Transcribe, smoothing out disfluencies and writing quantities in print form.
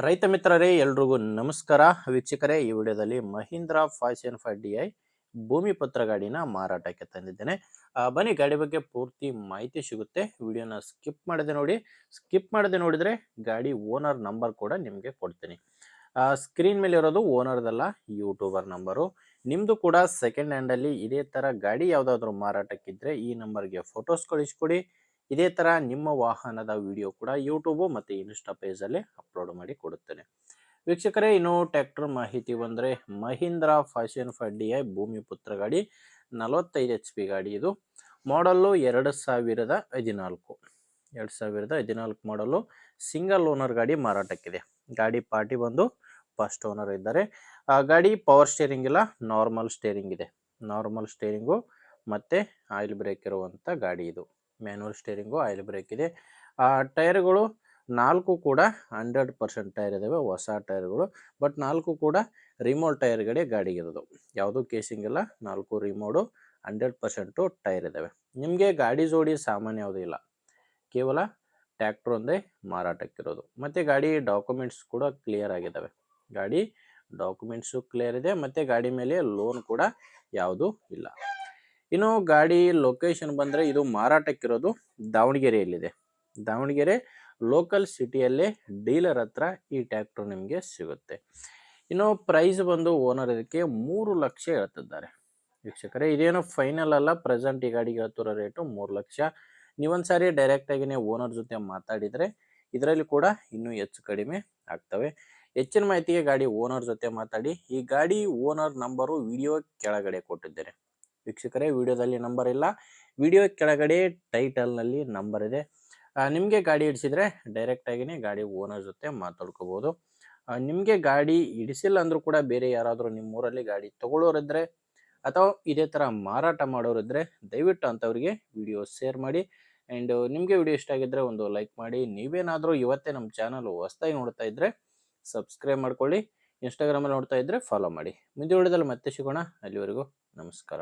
ರೈತ ಮಿತ್ರರೇ ಎಲ್ರಿಗೂ ನಮಸ್ಕಾರ ವೀಕ್ಷಕರೇ. ಈ ವಿಡಿಯೋದಲ್ಲಿ ಮಹೀಂದ್ರಾ 575 DI ಭೂಮಿ ಪತ್ರ ಗಾಡಿನ ಮಾರಾಟಕ್ಕೆ ತಂದಿದ್ದೇನೆ. ಬನ್ನಿ ಗಾಡಿ ಬಗ್ಗೆ ಪೂರ್ತಿ ಮಾಹಿತಿ ಸಿಗುತ್ತೆ. ವಿಡಿಯೋನ ಸ್ಕಿಪ್ ಮಾಡದೆ ನೋಡಿ. ಸ್ಕಿಪ್ ಮಾಡದೆ ನೋಡಿದ್ರೆ ಗಾಡಿ ಓನರ್ ನಂಬರ್ ಕೂಡ ನಿಮಗೆ ಕೊಡ್ತೀನಿ. ಸ್ಕ್ರೀನ್ ಮೇಲೆ ಇರೋದು ಓನರ್ದಲ್ಲ, ಯೂಟ್ಯೂಬರ್ ನಂಬರು. ನಿಮ್ಮದು ಕೂಡ ಸೆಕೆಂಡ್ ಹ್ಯಾಂಡಲ್ಲಿ ಇದೇ ಥರ ಗಾಡಿ ಯಾವುದಾದ್ರೂ ಮಾರಾಟಕ್ಕಿದ್ರೆ ಈ ನಂಬರ್ಗೆ ಫೋಟೋಸ್ ಕಳಿಸ್ಕೊಡಿ. ಇದೇ ಥರ ನಿಮ್ಮ ವಾಹನದ ವಿಡಿಯೋ ಕೂಡ ಯೂಟ್ಯೂಬು ಮತ್ತು ಇನ್ಸ್ಟಾ ಪೇಜಲ್ಲಿ ಅಪ್ಲೋಡ್ ಮಾಡಿ ಕೊಡುತ್ತೇನೆ. ವೀಕ್ಷಕರೇ, ಇನ್ನು ಟ್ರ್ಯಾಕ್ಟರ್ ಮಾಹಿತಿ ಬಂದರೆ ಮಹೀಂದ್ರಾ 575 DI ಭೂಮಿ ಪುತ್ರ ಗಾಡಿ 45 HP ಗಾಡಿ. ಇದು ಮಾಡಲ್ಲು 2014 ಮಾಡಲು ಸಿಂಗಲ್ ಓನರ್ ಗಾಡಿ ಮಾರಾಟಕ್ಕಿದೆ. ಗಾಡಿ ಪಾರ್ಟಿ ಬಂದು ಫಸ್ಟ್ ಓನರ್ ಇದ್ದಾರೆ. ಗಾಡಿ ಪವರ್ ಸ್ಟೇರಿಂಗ್ ಇಲ್ಲ, ನಾರ್ಮಲ್ ಸ್ಟೇರಿಂಗ್ ಇದೆ. ನಾರ್ಮಲ್ ಸ್ಟೇರಿಂಗು ಮತ್ತು ಆಯಿಲ್ ಬ್ರೇಕ್ ಇರುವಂಥ ಗಾಡಿ ಇದು. ಮ್ಯಾನ್ಯುವಲ್ ಸ್ಟೇರಿಂಗು, ಆಯಿಲ್ ಬ್ರೇಕ್ ಇದೆ. ಟೈರ್ಗಳು 4 ಕೂಡ 100% ಟೈರ್ ಇದ್ದಾವೆ, ಹೊಸ ಟೈರ್ಗಳು. ಬಟ್ 4 ಕೂಡ ರಿಮೋಟ್ ಟೈರ್ಗಳೇ ಗಾಡಿಗಿರೋದು, ಯಾವುದು ಕೇಸಿಂಗ್ ಇಲ್ಲ. 4 ರಿಮೋಡು 100% ಟೈರ್ ಇದ್ದಾವೆ. ನಿಮಗೆ ಗಾಡಿ ಜೋಡಿ ಸಾಮಾನ್ಯ ಯಾವುದೂ ಇಲ್ಲ, ಕೇವಲ ಟ್ರ್ಯಾಕ್ಟರ್ ಒಂದೇ ಮಾರಾಟಕ್ಕಿರೋದು. ಮತ್ತು ಗಾಡಿ ಡಾಕ್ಯುಮೆಂಟ್ಸ್ ಕೂಡ ಕ್ಲಿಯರ್ ಆಗಿದ್ದಾವೆ. ಗಾಡಿ ಡಾಕ್ಯುಮೆಂಟ್ಸು ಕ್ಲಿಯರ್ ಇದೆ ಮತ್ತು ಗಾಡಿ ಮೇಲೆ ಲೋನ್ ಕೂಡ ಯಾವುದೂ ಇಲ್ಲ. ಇನ್ನು ಗಾಡಿ ಲೊಕೇಶನ್ ಬಂದರೆ ಇದು ಮಾರಾಟಕ್ಕಿರೋದು ದಾವಣಗೆರೆಯಲ್ಲಿದೆ. ದಾವಣಗೆರೆ ಲೋಕಲ್ ಸಿಟಿಯಲ್ಲೇ ಡೀಲರ್ ಹತ್ರ ಈ ಟ್ರ್ಯಾಕ್ಟರ್ ನಿಮಗೆ ಸಿಗುತ್ತೆ. ಇನ್ನು ಪ್ರೈಸ್ ಬಂದು ಓನರ್ ಇದಕ್ಕೆ 3 ಲಕ್ಷ ಹೇಳ್ತಿದ್ದಾರೆ. ವೀಕ್ಷಕರೇ, ಇದೇನು ಫೈನಲ್ ಅಲ್ಲ, ಪ್ರೆಸೆಂಟ್ ಈ ಗಾಡಿಗೆ ಹೇಳ್ತಿರೋ ರೇಟು 3 ಲಕ್ಷ. ನೀವೊಂದು ಸಾರಿ ಡೈರೆಕ್ಟಾಗಿಯೇ ಓನರ್ ಜೊತೆ ಮಾತಾಡಿದರೆ ಇದರಲ್ಲಿ ಕೂಡ ಇನ್ನೂ ಹೆಚ್ಚು ಕಡಿಮೆ ಆಗ್ತವೆ. ಹೆಚ್ಚಿನ ಮಾಹಿತಿಗೆ ಗಾಡಿ ಓನರ್ ಜೊತೆ ಮಾತಾಡಿ. ಈ ಗಾಡಿ ಓನರ್ ನಂಬರು ವಿಡಿಯೋ ಕೆಳಗಡೆ ಕೊಟ್ಟಿದ್ದೇನೆ. ವೀಕ್ಷಕರೇ, ವಿಡಿಯೋದಲ್ಲಿ ನಂಬರ್ ಇಲ್ಲ, ವಿಡಿಯೋ ಕೆಳಗಡೆ ಟೈಟಲ್ನಲ್ಲಿ ನಂಬರ್ ಇದೆ. ನಿಮಗೆ ಗಾಡಿ ಹಿಡಿಸಿದ್ರೆ ಡೈರೆಕ್ಟಾಗಿಯೇ ಗಾಡಿ ಓನರ್ ಜೊತೆ ಮಾತಾಡ್ಕೋಬೋದು. ನಿಮಗೆ ಗಾಡಿ ಹಿಡಿಸಿಲ್ಲ ಅಂದರೂ ಕೂಡ ಬೇರೆ ಯಾರಾದರೂ ನಿಮ್ಮೂರಲ್ಲಿ ಗಾಡಿ ತೊಗೊಳ್ಳೋರಿದ್ದರೆ ಅಥವಾ ಇದೇ ಥರ ಮಾರಾಟ ಮಾಡೋರಿದ್ದರೆ ದಯವಿಟ್ಟು ಅಂಥವ್ರಿಗೆ ವಿಡಿಯೋ ಶೇರ್ ಮಾಡಿ. ಆ್ಯಂಡ್ ನಿಮಗೆ ವಿಡಿಯೋ ಇಷ್ಟ ಆಗಿದ್ದರೆ ಒಂದು ಲೈಕ್ ಮಾಡಿ. ನೀವೇನಾದರೂ ಇವತ್ತೇ ನಮ್ಮ ಚಾನಲ್ ಹೊಸದಾಗಿ ನೋಡ್ತಾ ಇದ್ದರೆ ಸಬ್ಸ್ಕ್ರೈಬ್ ಮಾಡ್ಕೊಳ್ಳಿ. ಇನ್ಸ್ಟಾಗ್ರಾಮಲ್ಲಿ ನೋಡ್ತಾ ಇದ್ದರೆ ಫಾಲೋ ಮಾಡಿ. ಮುಂದೆ ವಿಡಿಯೋದಲ್ಲಿ ಮತ್ತೆ ಸಿಗೋಣ. ಅಲ್ಲಿವರೆಗೂ ನಮಸ್ಕಾರ.